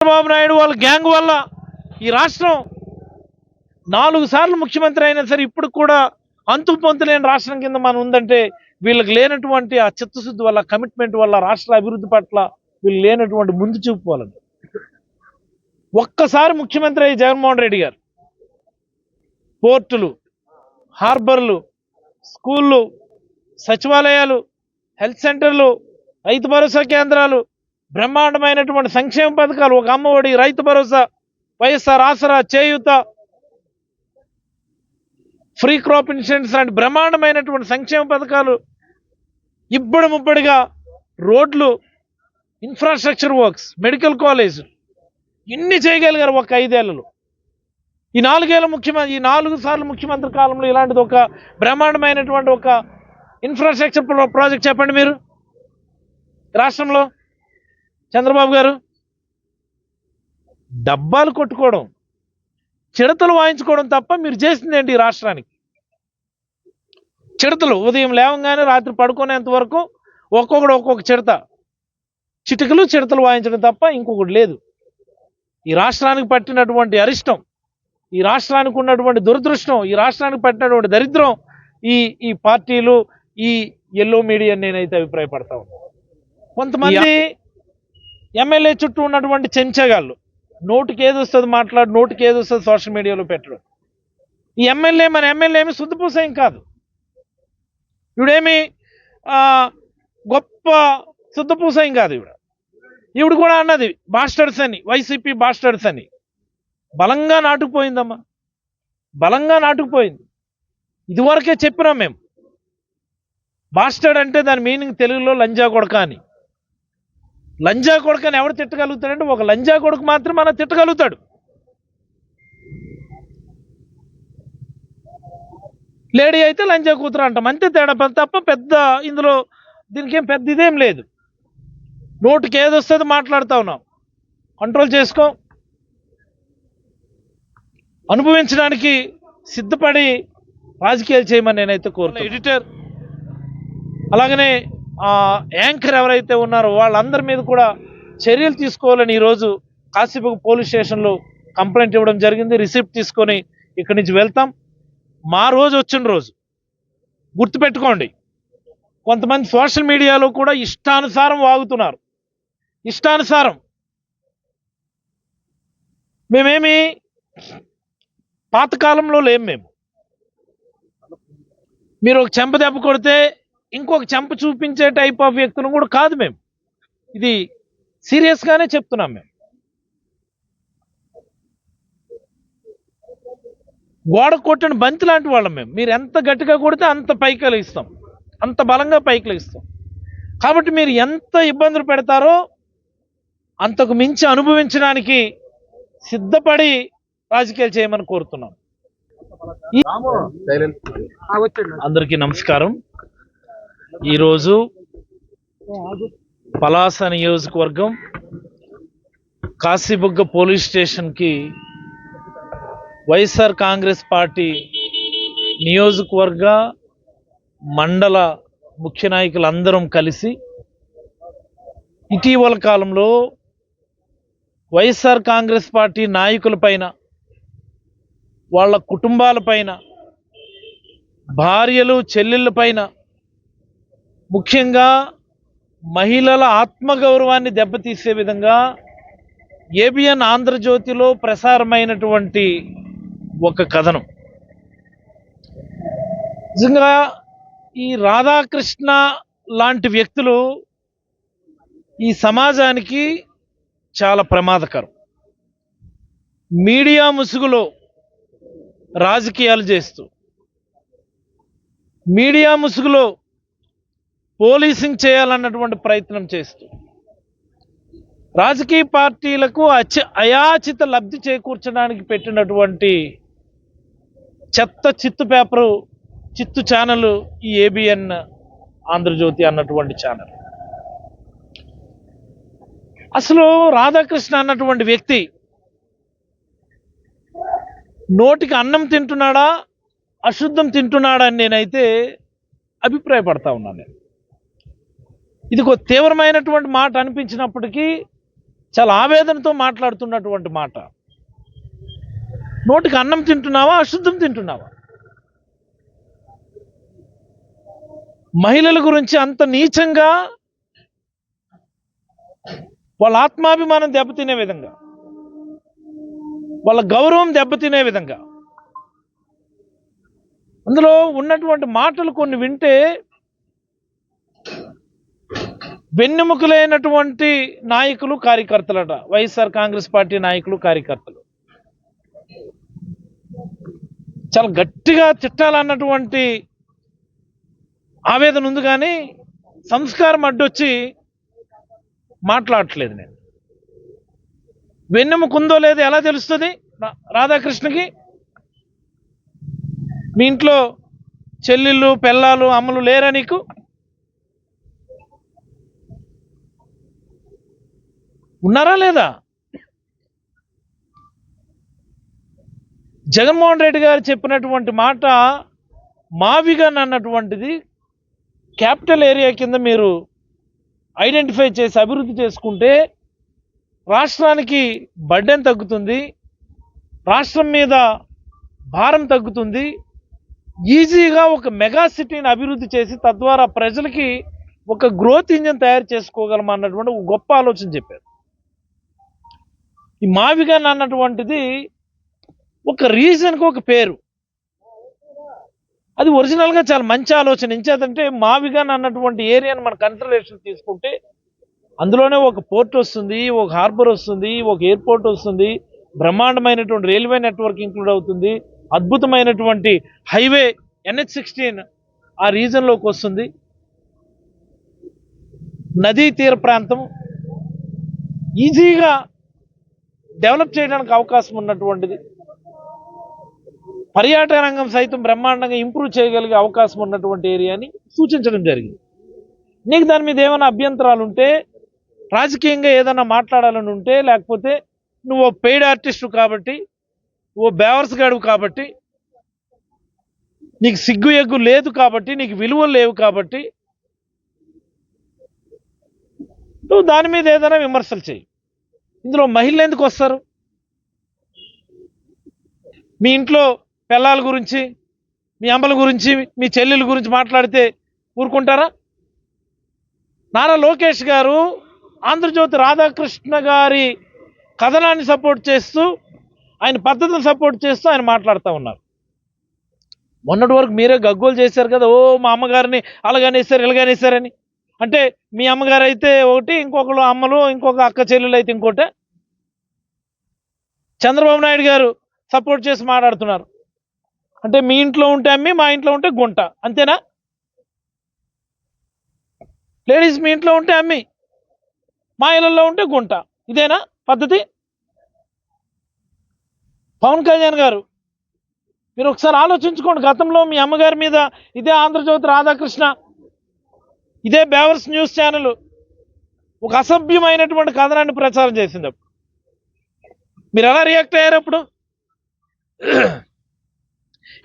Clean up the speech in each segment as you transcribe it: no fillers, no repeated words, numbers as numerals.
చంద్రబాబు నాయుడు వాళ్ళ గ్యాంగ్ వల్ల ఈ రాష్ట్రం 4 సార్లు ముఖ్యమంత్రి అయినా సరే ఇప్పుడు కూడా అంతుకు పొంతలేని రాష్ట్రం కింద మనం ఉందంటే వీళ్ళకి లేనటువంటి ఆ చిత్తశుద్ధి వల్ల, కమిట్మెంట్ వల్ల, రాష్ట్ర అభివృద్ధి పట్ల వీళ్ళు లేనటువంటి ముందు చూపు వాళ్ళని. ఒక్కసారి ముఖ్యమంత్రి అయ్యి జగన్మోహన్ రెడ్డి గారు పోర్టులు, హార్బర్లు, స్కూళ్ళు, సచివాలయాలు, హెల్త్ సెంటర్లు, రైతు భరోసా కేంద్రాలు, బ్రహ్మాండమైనటువంటి సంక్షేమ పథకాలు, ఒక అమ్మఒడి, రైతు భరోసా, వైఎస్ఆర్ ఆసరా, చేయూత, ఫ్రీ క్రాప్ ఇన్సూరెన్స్ లాంటి బ్రహ్మాండమైనటువంటి సంక్షేమ పథకాలు, ముబ్బడిగా రోడ్లు, ఇన్ఫ్రాస్ట్రక్చర్ వర్క్స్, మెడికల్ కాలేజ్, ఇన్ని చేయగలిగారు ఒక 5 ఏళ్లలో. ఈ 4 సార్లు ముఖ్యమంత్రి కాలంలో ఇలాంటిది ఒక బ్రహ్మాండమైనటువంటి ఒక ఇన్ఫ్రాస్ట్రక్చర్ ప్రాజెక్ట్ చెప్పండి మీరు రాష్ట్రంలో. చంద్రబాబు గారు డబ్బాలు కొట్టుకోవడం, చిడతలు వాయించుకోవడం తప్ప మీరు చేసింది ఏంటి ఈ రాష్ట్రానికి? చిడతలు ఉదయం లేవంగానే రాత్రి పడుకునేంత వరకు ఒక్కొక్కడు ఒక్కొక్క చిడతలు వాయించడం తప్ప ఇంకొకటి లేదు. ఈ రాష్ట్రానికి పట్టినటువంటి అరిష్టం, ఈ రాష్ట్రానికి ఉన్నటువంటి దురదృష్టం, ఈ రాష్ట్రానికి పట్టినటువంటి దరిద్రం ఈ పార్టీలు, ఈ ఎల్లో మీడియా నేనైతే అభిప్రాయపడతా ఉన్నాను. కొంతమంది ఎమ్మెల్యే చుట్టూ ఉన్నటువంటి చెంచగాళ్ళు నోటికి ఏది వస్తుంది మాట్లాడు, నోటికి ఏది వస్తుంది సోషల్ మీడియాలో పెట్టడం. ఈ మన ఎమ్మెల్యే ఏమి శుద్ధపూసేం కాదు. ఇవిడేమి గొప్ప శుద్ధపూసేం కాదు. ఈవిడ కూడా అన్నది బాస్టర్స్ అని, వైసీపీ బాస్టర్స్ అని. బలంగా నాటుకుపోయిందమ్మా, బలంగా నాటుకుపోయింది. ఇదివరకే చెప్పినాం మేము, బాస్టర్డ్ అంటే దాని మీనింగ్ తెలుగులో లంజా కొడక అని. లంజా కొడుకని ఎవడు తిట్టగలుగుతాడంటే ఒక లంజా కొడుకు మాత్రం మనం తిట్టగలుగుతాడు. లేడీ అయితే లంజా కూతురు అంటాం, అంతే తేడా తప్ప పెద్ద ఇందులో దీనికి ఏం పెద్ద ఇదేం లేదు. నోటికి ఏదొస్తుంది మాట్లాడుతూ ఉన్నాం. కంట్రోల్ చేసుకో. అనుభవించడానికి సిద్ధపడి రాజకీయాలు చేయమని నేనైతే కోరుతాను. ఎడిటర్ అలాగనే యాంకర్ ఎవరైతే ఉన్నారో వాళ్ళందరి మీద కూడా చర్యలు తీసుకోవాలని ఈరోజు కాశీబుగ్గ పోలీస్ స్టేషన్లో కంప్లైంట్ ఇవ్వడం జరిగింది. రిసిప్ట్ తీసుకొని ఇక్కడి నుంచి వెళ్తాం. మా రోజు వచ్చిన రోజు గుర్తుపెట్టుకోండి, కొంతమంది సోషల్ మీడియాలో కూడా ఇష్టానుసారం వాగుతున్నారు. ఇష్టానుసారం. మేమేమి పాతకాలంలో లేం. మీరు ఒక చెంప దెబ్బ కొడితే ఇంకొక చెంప చూపించే టైప్ ఆఫ్ వ్యక్తులు కూడా కాదు మేము. ఇది సీరియస్గానే చెప్తున్నాం. మేము గోడ కొట్టిన బంతి లాంటి వాళ్ళం. మీరు ఎంత గట్టిగా కొడితే అంత పైకి కలిగిస్తాం, అంత బలంగా పైకి కలిగిస్తాం. కాబట్టి మీరు ఎంత ఇబ్బందులు పెడతారో అంతకు మించి అనుభవించడానికి సిద్ధపడి రాజకీయాలు చేయమని కోరుతున్నాం. అందరికీ నమస్కారం. ఈరోజు పలాస నియోజకవర్గం కాశీబుగ్గ పోలీస్ స్టేషన్కి వైఎస్ఆర్ కాంగ్రెస్ పార్టీ నియోజకవర్గ మండల ముఖ్య నాయకులందరం కలిసి ఇటీవల కాలంలో వైఎస్ఆర్ కాంగ్రెస్ పార్టీ నాయకులపైన, వాళ్ళ కుటుంబాలపైన, భార్యలు చెల్లెళ్ళపైన, ముఖ్యంగా మహిళల ఆత్మగౌరవాన్ని దెబ్బతీసే విధంగా ఏబిఎన్ ఆంధ్రజ్యోతిలో ప్రసారమైనటువంటి ఒక కథనం. నిజంగా ఈ రాధాకృష్ణ లాంటి వ్యక్తులు ఈ సమాజానికి చాలా ప్రమాదకరం. మీడియా ముసుగులో రాజకీయాలు చేస్తూ, మీడియా ముసుగులో పోలీసింగ్ చేయాలన్నటువంటి ప్రయత్నం చేస్తూ, రాజకీయ పార్టీలకు అయాచిత లబ్ధి చేకూర్చడానికి పెట్టినటువంటి చెత్త చిత్తు ఛానల్ ఈ ఏబిఎన్ ఆంధ్రజ్యోతి అన్నటువంటి ఛానల్. అసలు రాధాకృష్ణ అన్నటువంటి వ్యక్తి నోటికి అన్నం తింటున్నాడా, అశుద్ధం తింటున్నాడా అని నేనైతే అభిప్రాయపడతా ఉన్నాను. ఇది ఒక తీవ్రమైనటువంటి మాట అనిపించినప్పటికీ చాలా ఆవేదనతో మాట్లాడుతున్నటువంటి మాట. నోటికి అన్నం తింటున్నావా, అశుద్ధం తింటున్నావా? మహిళల గురించి అంత నీచంగా వాళ్ళ ఆత్మాభిమానం దెబ్బతినే విధంగా, వాళ్ళ గౌరవం దెబ్బతినే విధంగా అందులో ఉన్నటువంటి మాటలు కొన్ని వింటే వెన్నెముకలైనటువంటి నాయకులు కార్యకర్తలట, వైఎస్ఆర్ కాంగ్రెస్ పార్టీ నాయకులు కార్యకర్తలు చాలా గట్టిగా తిట్టాలన్నటువంటి ఆవేదన ఉంది, కానీ సంస్కారం అడ్డొచ్చి మాట్లాడట్లేదు. నేను వెన్నెముక ఉందో లేదో ఎలా తెలుస్తుంది రాధాకృష్ణకి? మీ ఇంట్లో చెల్లెళ్ళు, పెళ్ళాలు, అమ్మలు లేరా నీకు? ఉన్నారా లేదా? జగన్మోహన్ రెడ్డి గారు చెప్పినటువంటి మాట మావిగన్ అన్నటువంటిది క్యాపిటల్ ఏరియా కింద మీరు ఐడెంటిఫై చేసి అభివృద్ధి చేసుకుంటే రాష్ట్రానికి బర్డెన్ తగ్గుతుంది, రాష్ట్రం మీద భారం తగ్గుతుంది. ఈజీగా ఒక మెగా సిటీని అభివృద్ధి చేసి తద్వారా ప్రజలకి ఒక గ్రోత్ ఇంజిన్ తయారు చేసుకోగలం అన్నటువంటి ఒక గొప్ప ఆలోచన చెప్పారు. ఈ మావిగన్ అన్నటువంటిది ఒక రీజన్కి ఒక పేరు, అది ఒరిజినల్గా చాలా మంచి ఆలోచన. ఎంచేతంటే మావిగన్ అన్నటువంటి ఏరియాని మన కన్సిడరేషన్ తీసుకుంటే అందులోనే ఒక పోర్ట్ వస్తుంది, ఒక హార్బర్ వస్తుంది, ఒక ఎయిర్పోర్ట్ వస్తుంది, బ్రహ్మాండమైనటువంటి రైల్వే నెట్వర్క్ ఇంక్లూడ్ అవుతుంది, అద్భుతమైనటువంటి హైవే NH-16 ఆ రీజన్లోకి వస్తుంది, నదీ తీర ప్రాంతం ఈజీగా డెవలప్ చేయడానికి అవకాశం ఉన్నటువంటిది, పర్యాటక రంగం సైతం బ్రహ్మాండంగా ఇంప్రూవ్ చేయగలిగే అవకాశం ఉన్నటువంటి ఏరియాని సూచించడం జరిగింది. నీకు దాని మీద ఏమైనా అభ్యంతరాలు ఉంటే, రాజకీయంగా ఏదైనా మాట్లాడాలని ఉంటే, లేకపోతే నువ్వు పెయిడ్ ఆర్టిస్టు కాబట్టి, ఓ బేవర్స్ గాడు కాబట్టి, నీకు సిగ్గు ఎగ్గు లేదు కాబట్టి, నీకు విలువలు లేవు కాబట్టి నువ్వు దాని మీద ఏదైనా విమర్శలు చేయి. ఇందులో మహిళలు ఎందుకు వస్తారు? మీ ఇంట్లో పిల్లల గురించి, మీ అమ్మల గురించి, మీ చెల్లెల గురించి మాట్లాడితే ఊరుకుంటారా? నారా లోకేష్ గారు ఆంధ్రజ్యోతి రాధాకృష్ణ గారి కథనాన్ని సపోర్ట్ చేస్తూ, ఆయన పద్ధతిని సపోర్ట్ చేస్తూ ఆయన మాట్లాడుతూ ఉన్నారు. మొన్నటి వరకు మీరే గగ్గోలు చేశారు కదా, ఓ మా అమ్మగారిని అలాగనేసారు ఇలాగనేసారని. అంటే మీ అమ్మగారు అయితే ఒకటి, ఇంకొకరు అమ్మలు, ఇంకొక అక్క చెల్లెలు అయితే ఇంకోటి. చంద్రబాబు నాయుడు గారు సపోర్ట్ చేసి మాట్లాడుతున్నారు. అంటే మీ ఇంట్లో ఉంటే అమ్మి, మా ఇంట్లో ఉంటే గుంట, అంతేనా? లేడీస్ మీ ఇంట్లో ఉంటే అమ్మి, మా ఇళ్ళల్లో ఉంటే గుంట, ఇదేనా పద్ధతి? పవన్ కళ్యాణ్ గారు మీరు ఒకసారి ఆలోచించుకోండి. గతంలో మీ అమ్మగారి మీద ఇదే ఆంధ్రజ్యోతి రాధాకృష్ణ, ఇదే బేవర్స్ న్యూస్ ఛానల్ ఒక అసభ్యమైనటువంటి కథనాన్ని ప్రచారం చేసింది. అప్పుడు మీరు ఎలా రియాక్ట్ అయ్యారు? అప్పుడు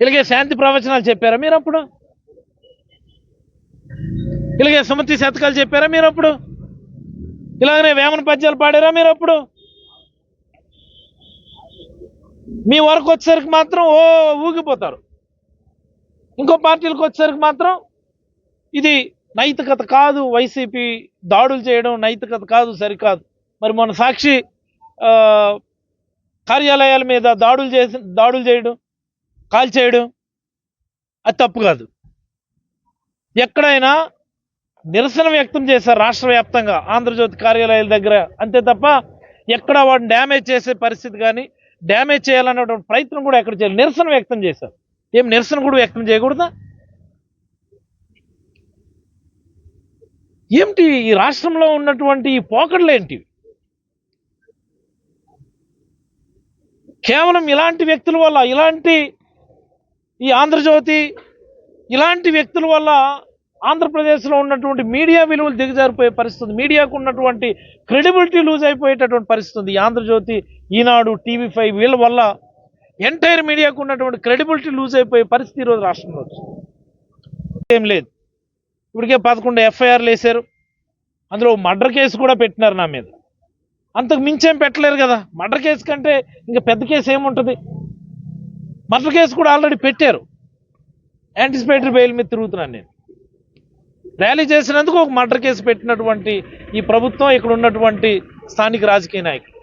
ఇలాగే శాంతి ప్రవచనాలు చెప్పారా మీరు? అప్పుడు ఇలాగే సుమతి శతకాలు చెప్పారా మీరు? అప్పుడు ఇలాగనే వేమన పద్యాలు పాడారా మీరు? అప్పుడు మీ వరకు వచ్చేసరికి మాత్రం ఓ ఊగిపోతారు, ఇంకో పార్టీలకు వచ్చేసరికి మాత్రం ఇది నైతికత కాదు, వైసీపీ దాడులు చేయడం నైతికత కాదు, సరికాదు. మరి మన సాక్షి కార్యాలయాల మీద దాడులు చేయడం, కాల్ చేయడం అది తప్పు కాదు. ఎక్కడైనా నిరసన వ్యక్తం చేశారు రాష్ట్ర వ్యాప్తంగా ఆంధ్రజ్యోతి కార్యాలయాల దగ్గర, అంతే తప్ప ఎక్కడ వాడిని డ్యామేజ్ చేసే పరిస్థితి కానీ, డ్యామేజ్ చేయాలన్నటువంటి ప్రయత్నం కూడా ఎక్కడ చేయాలి. నిరసన వ్యక్తం చేశారు. ఏం నిరసన కూడా వ్యక్తం చేయకూడదా? ఏమిటి ఈ రాష్ట్రంలో ఉన్నటువంటి ఈ పోకడలు ఏంటివి? కేవలం ఇలాంటి వ్యక్తుల వల్ల, ఇలాంటి ఈ ఆంధ్రజ్యోతి ఇలాంటి వ్యక్తుల వల్ల ఆంధ్రప్రదేశ్లో ఉన్నటువంటి మీడియా విలువలు దిగజారిపోయే పరిస్థితి, మీడియాకు ఉన్నటువంటి క్రెడిబిలిటీ లూజ్ అయిపోయేటటువంటి పరిస్థితి. ఈ ఆంధ్రజ్యోతి, ఈనాడు, TV5 వీళ్ళ వల్ల ఎంటైర్ మీడియాకు ఉన్నటువంటి క్రెడిబిలిటీ లూజ్ అయిపోయే పరిస్థితి ఈరోజు రాష్ట్రంలో వచ్చింది. ఏం లేదు, ఇప్పటికే 11 FIRలు వేశారు, అందులో మర్డర్ కేసు కూడా పెట్టినారు నా మీద. అంతకు మించేం పెట్టలేరు కదా. మర్డర్ కేసు కంటే ఇంకా పెద్ద కేసు ఏముంటుంది. మర్డర్ కేసు కూడా ఆల్రెడీ పెట్టారు. యాంటిసిపేటరీ బెయిల్ మీద తిరుగుతున్నాను నేను. ర్యాలీ చేసినందుకు ఒక మర్డర్ కేసు పెట్టినటువంటి ఈ ప్రభుత్వం, ఇక్కడ ఉన్నటువంటి స్థానిక రాజకీయ నాయకులు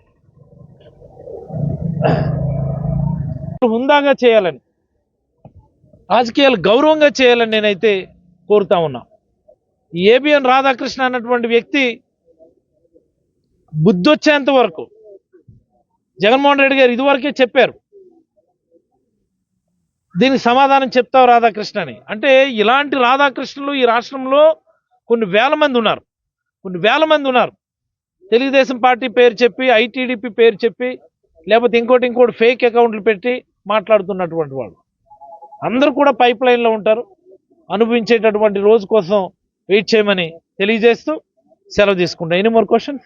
హుందాగా చేయాలని, రాజకీయాలు గౌరవంగా చేయాలని నేనైతే కోరుతా ఉన్నా. ఏబిఎన్ రాధాకృష్ణ అన్నటువంటి వ్యక్తి బుద్ధొచ్చేంత వరకు జగన్మోహన్ రెడ్డి గారు ఇదివరకే చెప్పారు, దీనికి సమాధానం చెప్తావు రాధాకృష్ణ అని. అంటే ఇలాంటి రాధాకృష్ణులు ఈ రాష్ట్రంలో కొన్ని వేల మంది ఉన్నారు. తెలుగుదేశం పార్టీ పేరు చెప్పి, ఐటీడీపీ పేరు చెప్పి, లేకపోతే ఇంకోటి ఫేక్ అకౌంట్లు పెట్టి మాట్లాడుతున్నటువంటి వాళ్ళు అందరూ కూడా పైప్ లైన్లో ఉంటారు. అనుభవించేటటువంటి రోజు కోసం వెయిట్ చేయమని తెలియజేస్తూ సెలవు తీసుకుంటా. Any more questions?